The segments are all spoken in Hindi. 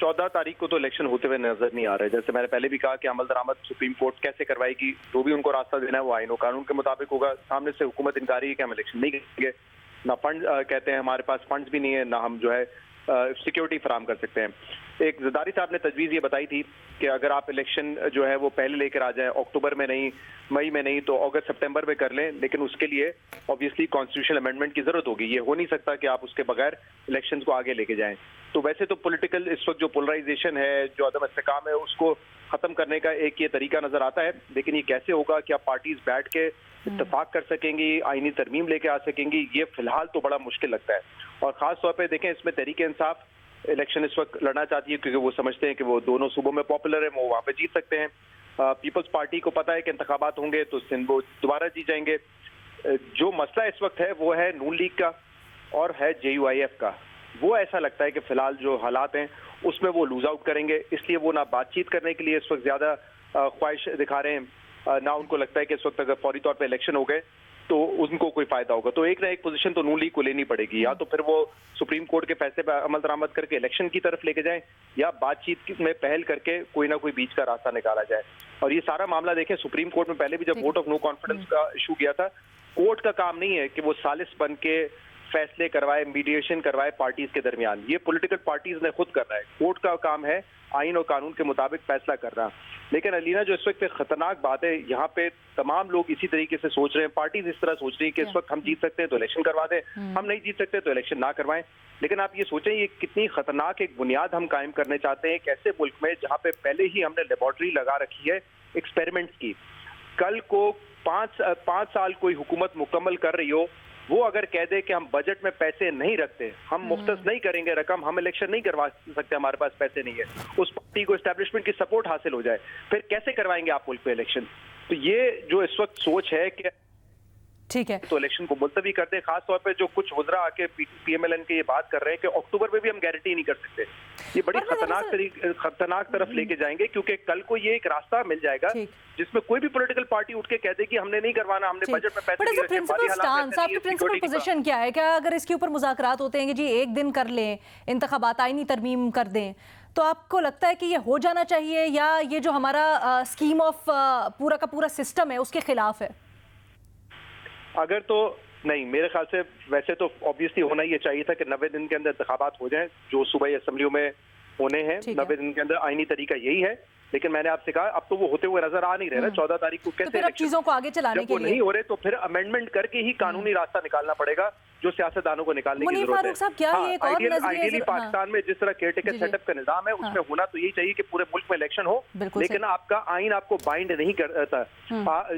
14 तारीख को तो इलेक्शन होते हुए नजर नहीं आ रहा है। जैसे मैंने पहले भी कहा कि अमल दरामद सुप्रीम कोर्ट कैसे करवाएगी, जो भी उनको रास्ता देना है वो आईन और कानून के मुताबिक होगा। सामने से हुकूमत इनकारी है कि हम इलेक्शन नहीं करेंगे, ना फंड कहते हैं हमारे पास फंड्स भी नहीं है, ना हम जो है सिक्योरिटी फराम कर सकते हैं। एक ज़रदारी साहब ने तजवीज़ ये बताई थी कि अगर आप इलेक्शन जो है वो पहले लेकर आ जाएं, अक्टूबर में नहीं, मई में नहीं तो अगस्त सितंबर में कर लें, लेकिन उसके लिए ऑब्वियसली कॉन्स्टिट्यूशनल अमेंडमेंट की जरूरत होगी। ये हो नहीं सकता कि आप उसके बगैर इलेक्शन को आगे लेके जाएं। तो वैसे तो पॉलिटिकल इस वक्त जो पोलराइजेशन है, जो अदम इस्तेकाम है, उसको खत्म करने का एक ये तरीका नजर आता है, लेकिन ये कैसे होगा कि आप पार्टीज बैठ के इत्तेफाक कर सकेंगी, आईनी तरमीम लेके आ सकेंगी, ये फिलहाल तो बड़ा मुश्किल लगता है। और खास तौर पे देखें, इसमें तहरीक इंसाफ इलेक्शन इस वक्त लड़ना चाहती है क्योंकि वो समझते हैं कि वो दोनों सूबों में पॉपुलर है, वो वहाँ पे जीत सकते हैं। पीपल्स पार्टी को पता है कि इंतखाबात होंगे तो वो दोबारा जीत जाएंगे। जो मसला इस वक्त है वो है नून लीग का और है JUIF का। वो ऐसा लगता है कि फिलहाल जो हालात हैं उसमें वो लूज आउट करेंगे, इसलिए वो ना बातचीत करने के लिए इस वक्त ज्यादा ख्वाहिश दिखा रहे हैं, ना उनको लगता है कि इस वक्त अगर फौरी तौर पे इलेक्शन हो गए तो उनको कोई फायदा होगा। तो एक ना एक पोजीशन तो नून लीग को लेनी पड़ेगी, या तो फिर वो सुप्रीम कोर्ट के फैसले पर अमल दरामद करके इलेक्शन की तरफ लेके जाएं, या बातचीत में पहल करके कोई ना कोई बीच का रास्ता निकाला जाए। और ये सारा मामला देखें, सुप्रीम कोर्ट में पहले भी जब वोट ऑफ नो कॉन्फिडेंस का इशू किया था, कोर्ट का काम नहीं है कि वो सालिस बन के फैसले करवाए, मीडिएशन करवाए पार्टीज के दरमियान। ये पॉलिटिकल पार्टीज ने खुद करना है। कोर्ट का काम है आइन और कानून के मुताबिक फैसला करना। लेकिन अलीना, जो इस वक्त खतरनाक बात है, यहाँ पे तमाम लोग इसी तरीके से सोच रहे हैं, पार्टीज इस तरह सोच रही है कि इस वक्त हम जीत सकते हैं तो इलेक्शन करवा दें, हम नहीं जीत सकते तो इलेक्शन ना करवाएं। लेकिन आप ये सोचें, ये कितनी खतरनाक एक बुनियाद हम कायम करने चाहते हैं एक ऐसे मुल्क में जहाँ पे पहले ही हमने लेबोरेटरी लगा रखी है एक्सपेरिमेंट्स की। कल को 5 साल कोई हुकूमत मुकम्मल कर रही हो, वो अगर कह दे कि हम बजट में पैसे नहीं रखते, हम मुख्तस नहीं करेंगे रकम, हम इलेक्शन नहीं करवा सकते, हमारे पास पैसे नहीं है, उस पार्टी को एस्टैब्लिशमेंट की सपोर्ट हासिल हो जाए, फिर कैसे करवाएंगे आप मुल्क में इलेक्शन? तो ये जो इस वक्त सोच है कि ठीक है तो इलेक्शन को मुलतवी कर दे। खास तौर पे जो कुछ वज़रा आके PMLN के ये बात कर रहे हैं कि अक्टूबर में भी हम गारंटी नहीं कर सकते, ये बड़ी खतरनाक तरफ लेके जाएंगे, क्योंकि कल को ये एक रास्ता मिल जाएगा जिसमें कोई भी पॉलिटिकल पार्टी उठ के कह दे कि हमने नहीं करवाना, हमने बजट में पैसे नहीं रखे। आपकी प्रिंसिपल पोजीशन क्या है? क्या अगर इसके ऊपर मुज़ाकरात होते हैं कि जी एक दिन कर लें, इंतखाबात आईनी तरमीम कर दें, तो आपको लगता है कि ये हो जाना चाहिए, या ये जो हमारा स्कीम ऑफ पूरा का पूरा सिस्टम है उसके खिलाफ है? अगर तो नहीं, मेरे ख्याल से वैसे तो ऑब्वियसली होना ये चाहिए था कि 90 दिन के अंदर इंतखाबात हो जाएं, जो सूबाई असेंबलियों में होने हैं। 90 दिन के अंदर आईनी तरीका यही है, लेकिन मैंने आपसे कहा अब तो वो होते हुए नजर आ नहीं रहे ना। 14 तारीख को कैसे तो फिर अब चीजों को आगे चलाने के लिए नहीं हो रहे, तो फिर अमेंडमेंट करके ही कानूनी रास्ता निकालना पड़ेगा, जो सियासतदानों को निकालने की जरूरत है। साहब, क्या ये एक और आइडियली पाकिस्तान में जिस तरह केयरटेकर सेटअप का निजाम है, उसमें होना तो यही चाहिए कि पूरे मुल्क में इलेक्शन हो, लेकिन आपका आइन आपको बाइंड नहीं करता।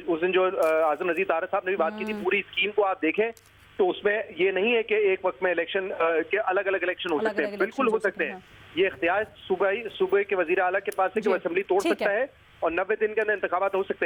उस दिन जो आजम नजीर तारक साहब ने भी बात की थी, पूरी स्कीम को आप देखें तो उसमें ये नहीं है कि एक वक्त में इलेक्शन के अलग अलग इलेक्शन हो सकते हैं, बिल्कुल हो सकते हैं। ये इख्तियार सूबे के वजीर आला के पास है कि वो असेंबली तोड़ सकता है और 90 दिन के अंदर इंतखाबात हो सकते हैं।